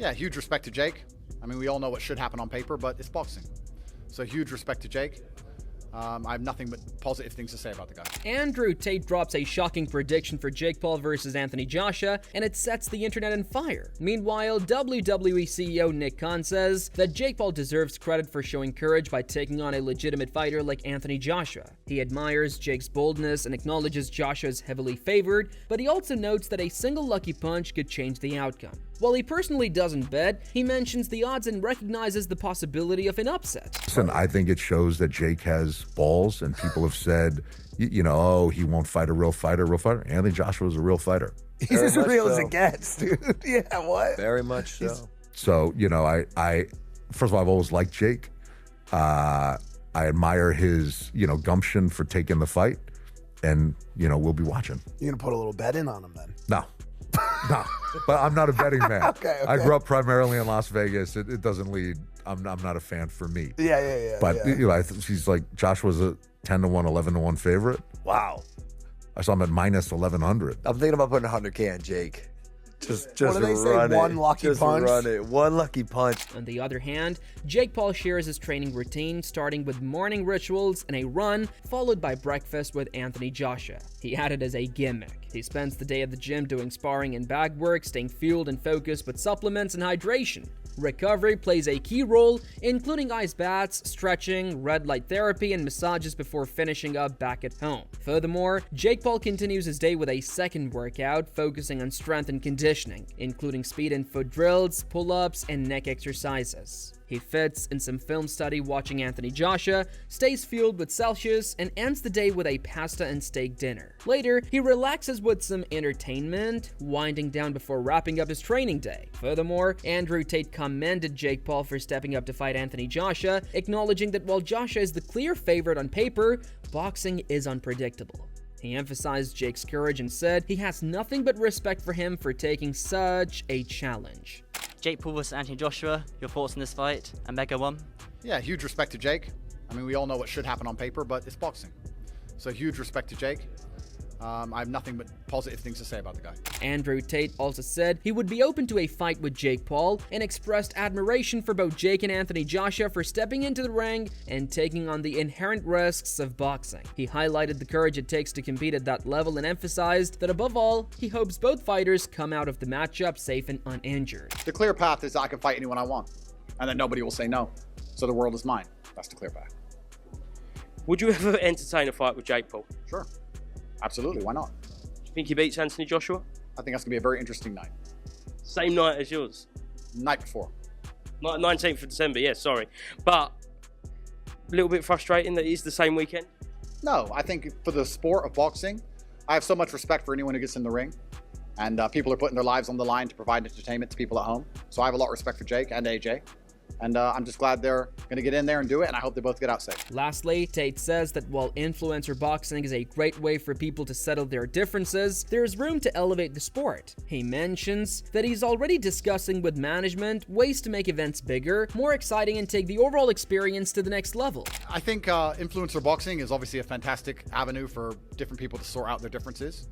Yeah, huge respect to Jake. I mean, we all know what should happen on paper, but it's boxing. So huge respect to Jake. I have nothing but positive things to say about the guy. Andrew Tate drops a shocking prediction for Jake Paul versus Anthony Joshua, and it sets the internet on fire. Meanwhile, WWE CEO Nick Khan says that Jake Paul deserves credit for showing courage by taking on a legitimate fighter like Anthony Joshua. He admires Jake's boldness and acknowledges Joshua's heavily favored, but he also notes that a single lucky punch could change the outcome. While he personally doesn't bet, he mentions the odds and recognizes the possibility of an upset. Listen, I think it shows that Jake has balls, and people have said, oh, he won't fight a real fighter. Anthony Joshua is a real fighter. He's as real as it gets, dude. Yeah, what? Very much so. So, I first of all, I've always liked Jake. I admire his, gumption for taking the fight, and, we'll be watching. You're going to put a little bet in on him then? No, but I'm not a betting man. Okay. I grew up primarily in Las Vegas. It doesn't lead. I'm not a fan for me. Yeah. But he's like Joshua's a 10-1, 11-1 favorite. Wow. I saw him at minus 1100. I'm thinking about putting 100K on Jake. Just what do they say? One lucky punch? Run it. One lucky punch. On the other hand, Jake Paul shares his training routine, starting with morning rituals and a run, followed by breakfast with Anthony Joshua. He had it as a gimmick. He spends the day at the gym doing sparring and bag work, staying fueled and focused with supplements and hydration. Recovery plays a key role, including ice baths, stretching, red light therapy, and massages before finishing up back at home. Furthermore, Jake Paul continues his day with a second workout, focusing on strength and conditioning, including speed and foot drills, pull-ups, and neck exercises. He fits in some film study watching Anthony Joshua, stays fueled with Celsius, and ends the day with a pasta and steak dinner. Later, he relaxes with some entertainment, winding down before wrapping up his training day. Furthermore, Andrew Tate commended Jake Paul for stepping up to fight Anthony Joshua, acknowledging that while Joshua is the clear favorite on paper, boxing is unpredictable. He emphasized Jake's courage and said he has nothing but respect for him for taking such a challenge. Jake Paul vs Anthony Joshua, your thoughts on this fight? And Mega One? Yeah, huge respect to Jake. I mean, we all know what should happen on paper, but it's boxing. So huge respect to Jake. I have nothing but positive things to say about the guy. Andrew Tate also said he would be open to a fight with Jake Paul and expressed admiration for both Jake and Anthony Joshua for stepping into the ring and taking on the inherent risks of boxing. He highlighted the courage it takes to compete at that level and emphasized that above all, he hopes both fighters come out of the matchup safe and uninjured. The clear path is I can fight anyone I want, and then nobody will say no. So the world is mine. That's the clear path. Would you ever entertain a fight with Jake Paul? Sure. Absolutely, why not? Do you think he beats Anthony Joshua? I think that's going to be a very interesting night. Same night as yours? Night before. 19th of December, yeah, sorry. But a little bit frustrating that it is the same weekend? No, I think for the sport of boxing, I have so much respect for anyone who gets in the ring. And people are putting their lives on the line to provide entertainment to people at home. So I have a lot of respect for Jake and AJ. And I'm just glad they're going to get in there and do it, and I hope they both get out safe. Lastly, Tate says that while influencer boxing is a great way for people to settle their differences, there's room to elevate the sport. He mentions that he's already discussing with management ways to make events bigger, more exciting, and take the overall experience to the next level. I think influencer boxing is obviously a fantastic avenue for different people to sort out their differences.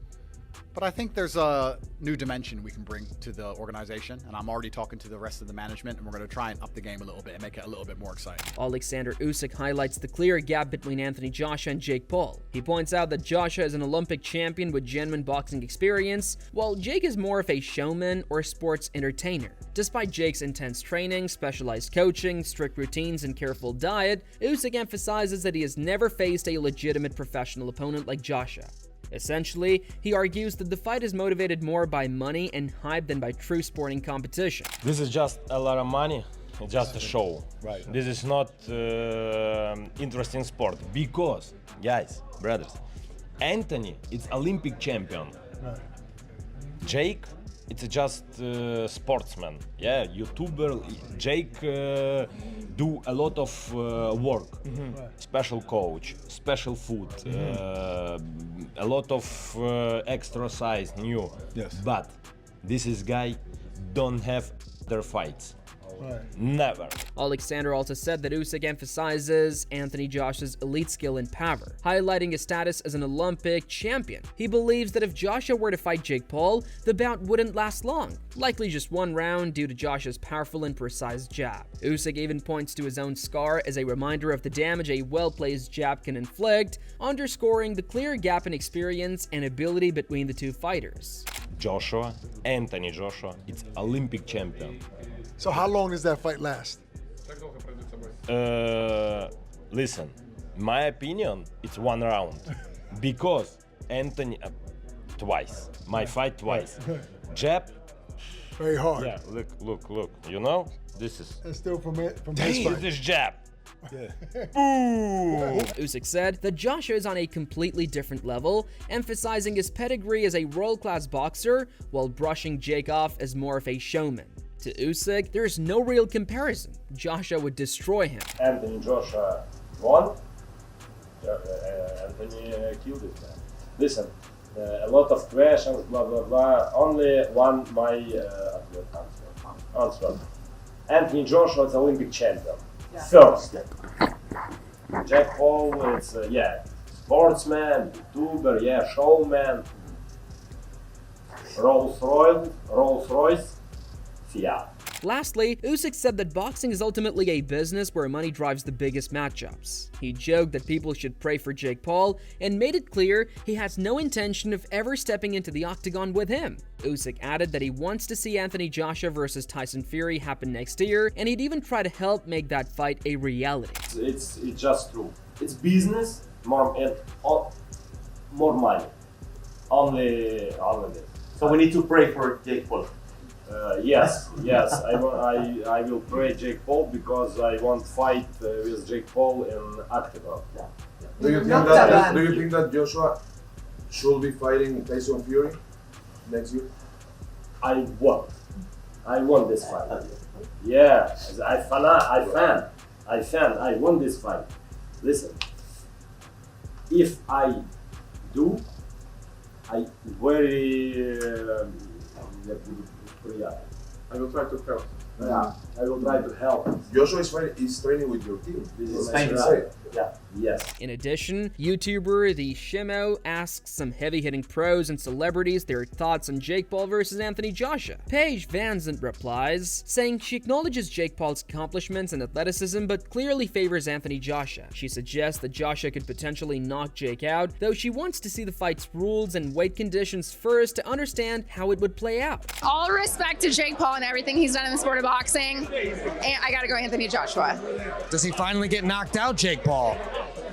But I think there's a new dimension we can bring to the organization, and I'm already talking to the rest of the management, and we're going to try and up the game a little bit and make it a little bit more exciting. Alexander Usyk highlights the clear gap between Anthony Joshua and Jake Paul. He points out that Joshua is an Olympic champion with genuine boxing experience, while Jake is more of a showman or sports entertainer. Despite Jake's intense training, specialized coaching, strict routines, and careful diet, Usyk emphasizes that he has never faced a legitimate professional opponent like Joshua. Essentially, he argues that the fight is motivated more by money and hype than by true sporting competition. This is just a lot of money, just a show. Right. This is not interesting sport because, guys, brothers, Anthony is Olympic champion. Right. Jake, it's just sportsman. Yeah, YouTuber. Jake do a lot of work. Special coach, special food, a lot of exercise new. Yes. But this is guy don't have their fights. Never. Alexander also said that Usyk emphasizes Anthony Joshua's elite skill and power, highlighting his status as an Olympic champion. He believes that if Joshua were to fight Jake Paul, the bout wouldn't last long, likely just one round due to Joshua's powerful and precise jab. Usyk even points to his own scar as a reminder of the damage a well-placed jab can inflict, underscoring the clear gap in experience and ability between the two fighters. Joshua, Anthony Joshua, it's Olympic champion. So how long does that fight last? Listen, my opinion, it's one round. Because Anthony, twice. My fight twice. Jab. Very hard. Yeah, look. You know, this is. And still from his This fight. is jab. Usyk said that Joshua is on a completely different level, emphasizing his pedigree as a world-class boxer while brushing Jake off as more of a showman. To Usyk, there is no real comparison. Joshua would destroy him. Anthony Joshua won. Anthony killed it, man. Listen, a lot of questions, blah blah blah. Only one my answer. Anthony Joshua is Olympic champion. First, Jack Paul is sportsman, YouTuber, showman. Rolls Royce, Fiat. Lastly, Usyk said that boxing is ultimately a business where money drives the biggest matchups. He joked that people should pray for Jake Paul and made it clear he has no intention of ever stepping into the octagon with him. Usyk added that he wants to see Anthony Joshua versus Tyson Fury happen next year, and he'd even try to help make that fight a reality. It's just true. It's business, more money. Only this. So we need to pray for Jake Paul. Yes. I will pray Jake Paul because I want to fight with Jake Paul in octagon. Do you think that Joshua should be fighting Tyson Fury next year? I won this fight. Yeah, I won this fight. Listen, if I do, I will try to help. Yeah, I will try to help. Joshua is training with your team. This is right. Yeah. Yes. In addition, YouTuber The Shimo asks some heavy-hitting pros and celebrities their thoughts on Jake Paul versus Anthony Joshua. Paige Van Zandt replies, saying she acknowledges Jake Paul's accomplishments and athleticism, but clearly favors Anthony Joshua. She suggests that Joshua could potentially knock Jake out, though she wants to see the fight's rules and weight conditions first to understand how it would play out. All respect to Jake Paul and everything he's done in the sport of boxing, and I gotta go Anthony Joshua. Does he finally get knocked out, Jake Paul?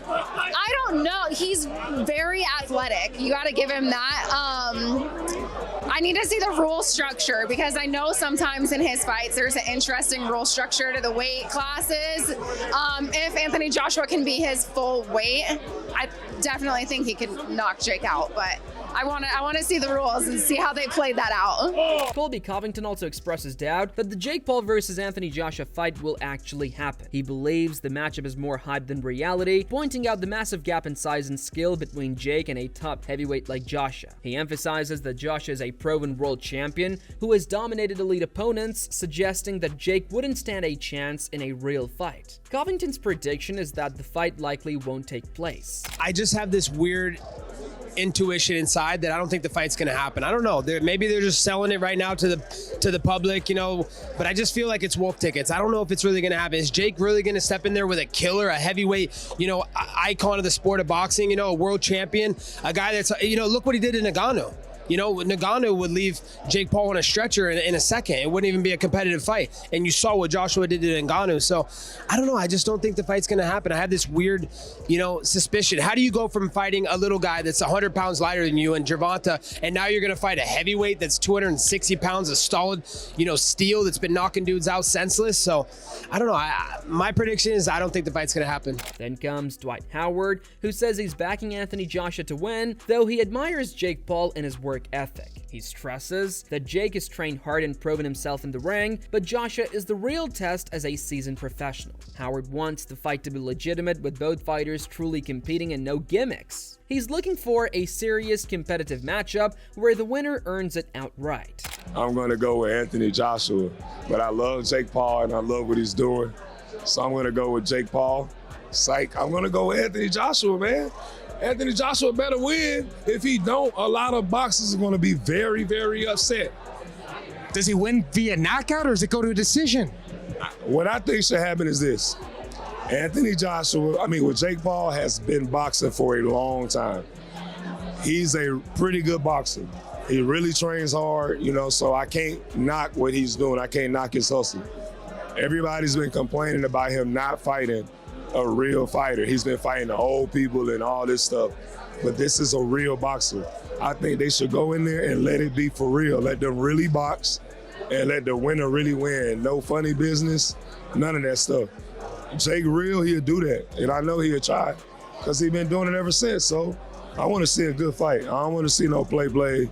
I don't know. He's very athletic. You got to give him that. I need to see the rule structure because I know sometimes in his fights there's an interesting rule structure to the weight classes. If Anthony Joshua can be his full weight, I definitely think he could knock Jake out. But I want to see the rules and see how they played that out. Colby Covington also expresses doubt that the Jake Paul versus Anthony Joshua fight will actually happen. He believes the matchup is more hype than reality, pointing out the massive gap in size and skill between Jake and a top heavyweight like Joshua. He emphasizes that Joshua is a proven world champion who has dominated elite opponents, suggesting that Jake wouldn't stand a chance in a real fight. Covington's prediction is that the fight likely won't take place. I just have this weird intuition inside that I don't think the fight's gonna happen. I don't know. Maybe they're just selling it right now to the public, but I just feel like it's wolf tickets. I don't know if it's really gonna happen. Is Jake really gonna step in there with a killer, a heavyweight, icon of the sport of boxing, a world champion, a guy that's, look what he did to Ngannou. Ngannou would leave Jake Paul on a stretcher in a second. It wouldn't even be a competitive fight. And you saw what Joshua did to Ngannou. So, I don't know. I just don't think the fight's going to happen. I have this weird, suspicion. How do you go from fighting a little guy that's 100 pounds lighter than you and Gervonta, and now you're going to fight a heavyweight that's 260 pounds of solid, steel that's been knocking dudes out senseless? So, I don't know. My prediction is I don't think the fight's going to happen. Then comes Dwight Howard, who says he's backing Anthony Joshua to win, though he admires Jake Paul and his work ethic. He stresses that Jake has trained hard and proven himself in the ring, but Joshua is the real test as a seasoned professional. Howard wants the fight to be legitimate, with both fighters truly competing and no gimmicks. He's looking for a serious competitive matchup where the winner earns it outright. I'm going to go with Anthony Joshua, but I love Jake Paul and I love what he's doing. So I'm going to go with Jake Paul. Psych, I'm going to go with Anthony Joshua, man. Anthony Joshua better win. If he don't, a lot of boxers are going to be very, very upset. Does he win via knockout or does it go to a decision? What I think should happen is this. Anthony Joshua, with Jake Paul, has been boxing for a long time. He's a pretty good boxer. He really trains hard, so I can't knock what he's doing. I can't knock his hustle. Everybody's been complaining about him not fighting a real fighter. He's been fighting the old people and all this stuff, but this is a real boxer. I think they should go in there and let it be for real. Let them really box and let the winner really win. No funny business, none of that stuff. Jake real, he'll do that, and I know he'll try because he's been doing it ever since, so I want to see a good fight. I don't want to see no play.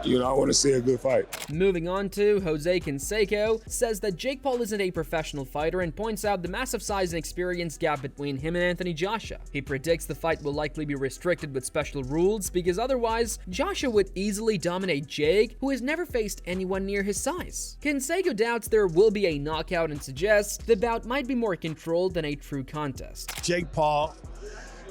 I want to see a good fight. Moving on to Jose Canseco, says that Jake Paul isn't a professional fighter and points out the massive size and experience gap between him and Anthony Joshua. He predicts the fight will likely be restricted with special rules because otherwise, Joshua would easily dominate Jake, who has never faced anyone near his size. Canseco doubts there will be a knockout and suggests the bout might be more controlled than a true contest. Jake Paul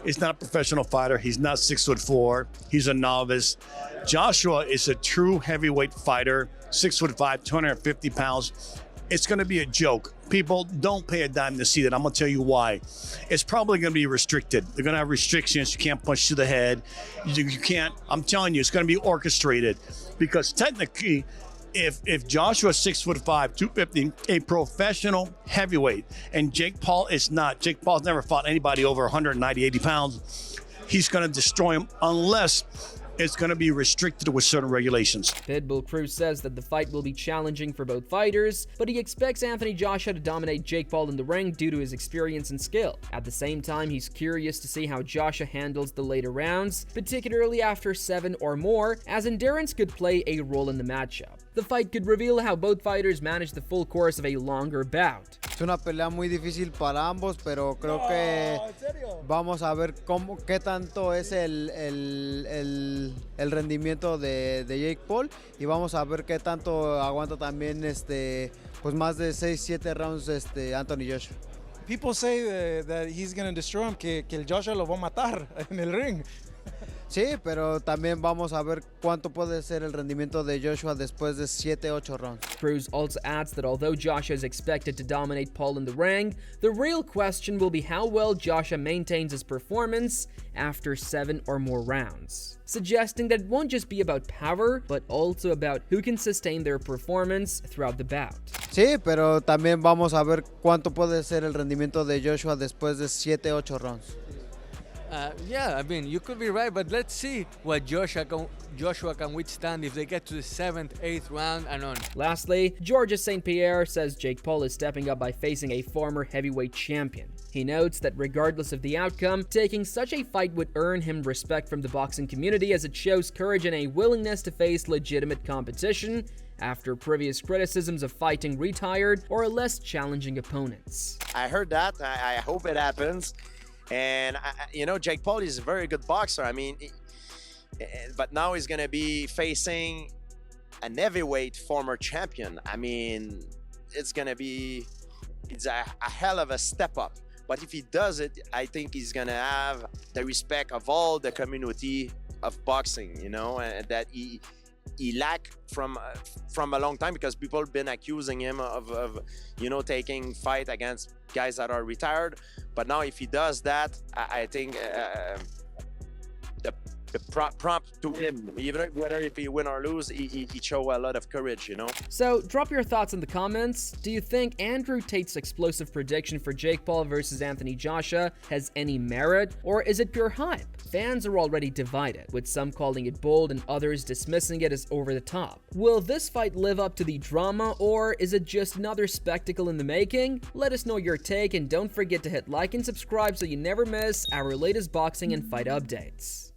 is not a professional fighter. He's not 6'4". He's a novice. Joshua is a true heavyweight fighter, 6'5", 250 pounds. It's going to be a joke. People don't pay a dime to see that. I'm going to tell you why. It's probably going to be restricted. They're going to have restrictions. You can't punch to the head. You can't. I'm telling you, it's going to be orchestrated because technically, if Joshua's 6'5", 250, a professional heavyweight, and Jake Paul is not. Jake Paul's never fought anybody over 190, 80 pounds. He's going to destroy him unless it's going to be restricted with certain regulations. Pitbull Cruz says that the fight will be challenging for both fighters, but he expects Anthony Joshua to dominate Jake Paul in the ring due to his experience and skill. At the same time, he's curious to see how Joshua handles the later rounds, particularly after 7 or more, as endurance could play a role in the matchup. The fight could reveal how both fighters manage the full course of a longer bout. Es una pelea muy difícil para ambos, pero creo que vamos a ver qué tanto es el rendimiento de Jake Paul y vamos a ver qué tanto aguanta también pues más de 6-7 rounds Anthony Joshua. People say that he's going to destroy him, que el Joshua lo va a matar en el ring. Sí, pero también vamos a ver cuánto puede ser el rendimiento de Joshua después de 7-8 rounds. Cruz also adds that although Joshua is expected to dominate Paul in the ring, the real question will be how well Joshua maintains his performance after 7 or more rounds, suggesting that it won't just be about power, but also about who can sustain their performance throughout the bout. Sí, pero también vamos a ver cuánto puede ser el rendimiento de Joshua después de 7-8 rounds. Yeah, you could be right, but let's see what Joshua can withstand if they get to the 7th, 8th round and on. Lastly, Georges St. Pierre says Jake Paul is stepping up by facing a former heavyweight champion. He notes that regardless of the outcome, taking such a fight would earn him respect from the boxing community as it shows courage and a willingness to face legitimate competition after previous criticisms of fighting retired or less challenging opponents. I heard that. I hope it happens. And, Jake Paul is a very good boxer. But now he's going to be facing an heavyweight former champion. It's a hell of a step up. But if he does it, I think he's going to have the respect of all the community of boxing, and that he lacked from a long time because people have been accusing him of taking fight against guys that are retired. But now if he does that, I think the prompt to him, even whether if he win or lose, he show a lot of courage, So drop your thoughts in the comments. Do you think Andrew Tate's explosive prediction for Jake Paul versus Anthony Joshua has any merit, or is it pure hype? Fans are already divided, with some calling it bold and others dismissing it as over the top. Will this fight live up to the drama, or is it just another spectacle in the making? Let us know your take, and don't forget to hit like and subscribe so you never miss our latest boxing and fight updates.